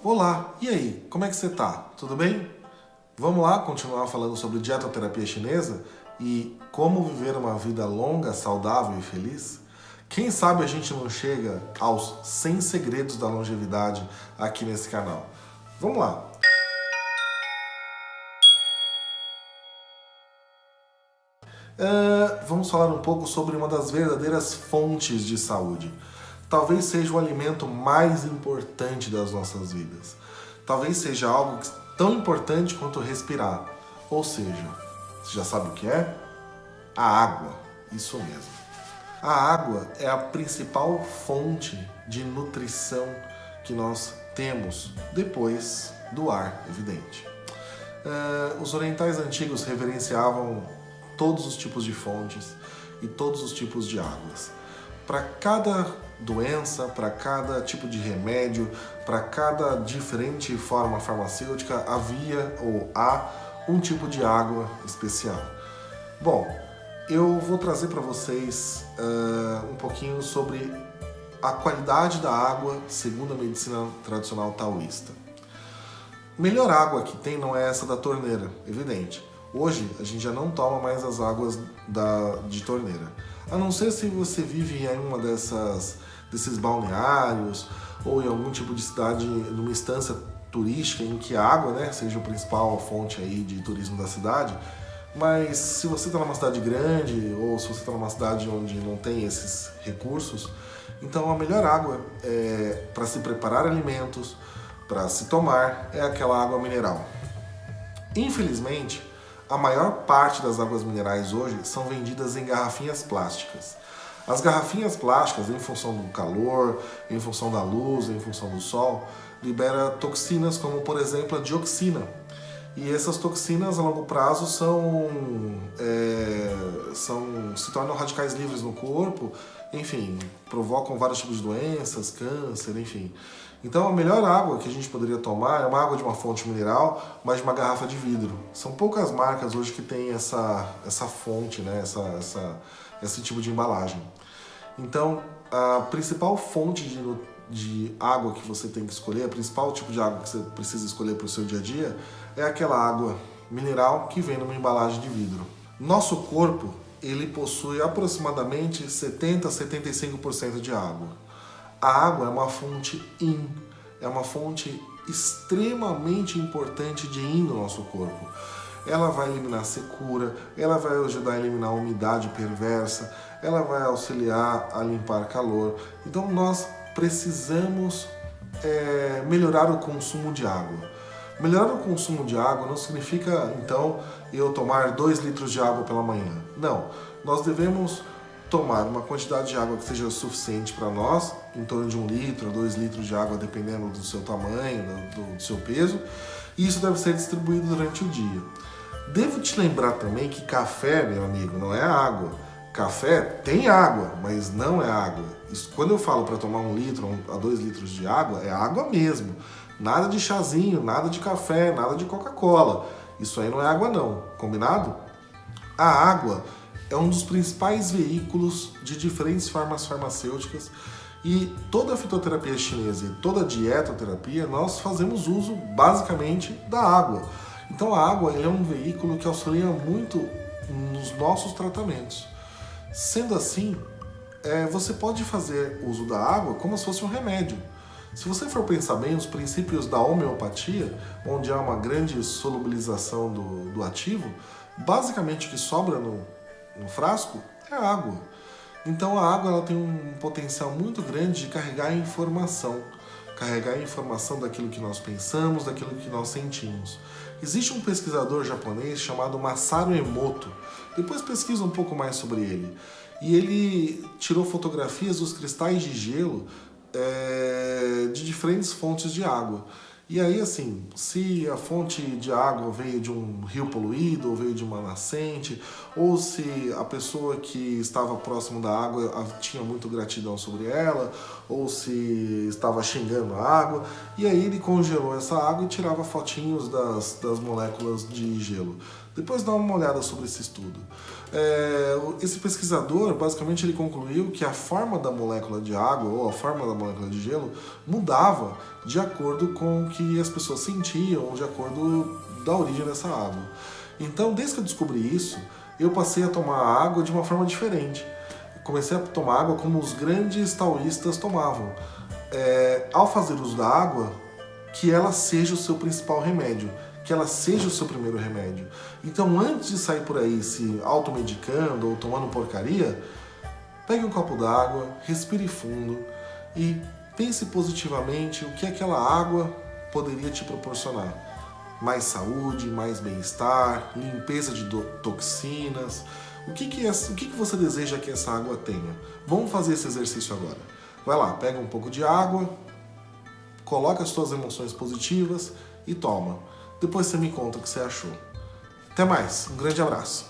Olá, e aí, como é que você tá? Tudo bem? Vamos lá continuar falando sobre dietoterapia chinesa e como viver uma vida longa, saudável e feliz? Quem sabe a gente não chega aos 100 segredos da longevidade aqui nesse canal. Vamos lá! Vamos falar um pouco sobre uma das verdadeiras fontes de saúde. Talvez seja o alimento mais importante das nossas vidas. Talvez seja algo tão importante quanto respirar. Ou seja, você já sabe o que é? A água. Isso mesmo. A água é a principal fonte de nutrição que nós temos depois do ar, evidente. Os orientais antigos reverenciavam todos os tipos de fontes e todos os tipos de águas. Para cada doença, para cada tipo de remédio, para cada diferente forma farmacêutica, havia ou há um tipo de água especial. Bom, eu vou trazer para vocês um pouquinho sobre a qualidade da água segundo a medicina tradicional taoísta. Melhor água que tem não é essa da torneira, evidente. Hoje a gente já não toma mais as águas de torneira. A não ser se você vive em uma desses balneários ou em algum tipo de cidade, numa instância turística em que a água, seja a principal fonte aí de turismo da cidade. Mas se você está numa cidade grande ou se você está numa cidade onde não tem esses recursos, então a melhor água para se preparar alimentos, para se tomar, é aquela água mineral. Infelizmente, a maior parte das águas minerais hoje são vendidas em garrafinhas plásticas. As garrafinhas plásticas, em função do calor, em função da luz, em função do sol, libera toxinas como, por exemplo, a dioxina. E essas toxinas a longo prazo se tornam radicais livres no corpo, enfim, provocam vários tipos de doenças, câncer, enfim. Então a melhor água que a gente poderia tomar é uma água de uma fonte mineral, mas de uma garrafa de vidro. São poucas marcas hoje que têm essa fonte, esse tipo de embalagem. Então a principal fonte de água que você tem que escolher, o principal tipo de água que você precisa escolher para o seu dia a dia é aquela água mineral que vem numa embalagem de vidro. Nosso corpo, ele possui aproximadamente 70 a 75% de água. A água é uma fonte yin, é uma fonte extremamente importante de yin no nosso corpo. Ela vai eliminar secura, ela vai ajudar a eliminar a umidade perversa, ela vai auxiliar a limpar calor. Então nós precisamos melhorar o consumo de água. Melhorar o consumo de água não significa, então, eu tomar 2 litros de água pela manhã. Não, nós devemos tomar uma quantidade de água que seja suficiente para nós, em torno de 1 litro, 2 litros de água, dependendo do seu tamanho, do seu peso, e isso deve ser distribuído durante o dia. Devo te lembrar também que café, meu amigo, não é água. Café tem água, mas não é água. Isso, quando eu falo para tomar 1 litro a 2 litros de água, é água mesmo. Nada de chazinho, nada de café, nada de Coca-Cola. Isso aí não é água não, combinado? A água é um dos principais veículos de diferentes formas farmacêuticas e toda a fitoterapia chinesa e toda a dietoterapia nós fazemos uso basicamente da água. Então a água é um veículo que auxilia muito nos nossos tratamentos. Sendo assim, você pode fazer uso da água como se fosse um remédio. Se você for pensar bem, os princípios da homeopatia, onde há uma grande solubilização do ativo, basicamente o que sobra no frasco é água. Então a água ela tem um potencial muito grande de carregar a informação daquilo que nós pensamos, daquilo que nós sentimos. Existe um pesquisador japonês chamado Masaru Emoto, depois pesquisa um pouco mais sobre ele, e ele tirou fotografias dos cristais de gelo de diferentes fontes de água. E aí, assim, se a fonte de água veio de um rio poluído, ou veio de uma nascente, ou se a pessoa que estava próximo da água tinha muito gratidão sobre ela, ou se estava xingando a água, e aí ele congelou essa água e tirava fotinhos das moléculas de gelo. Depois dá uma olhada sobre esse estudo. Esse pesquisador, basicamente, ele concluiu que a forma da molécula de água ou a forma da molécula de gelo mudava de acordo com o que as pessoas sentiam, de acordo da origem dessa água. Então, desde que eu descobri isso, eu passei a tomar água de uma forma diferente. Comecei a tomar água como os grandes taoístas tomavam. Ao fazer uso da água, que ela seja o seu principal remédio, que ela seja o seu primeiro remédio. Então, antes de sair por aí se automedicando ou tomando porcaria, pegue um copo d'água, respire fundo e pense positivamente o que aquela água poderia te proporcionar. Mais saúde, mais bem-estar, limpeza de toxinas. O que você deseja que essa água tenha? Vamos fazer esse exercício agora. Vai lá, pega um pouco de água, coloca as suas emoções positivas e toma. Depois você me conta o que você achou. Até mais, um grande abraço.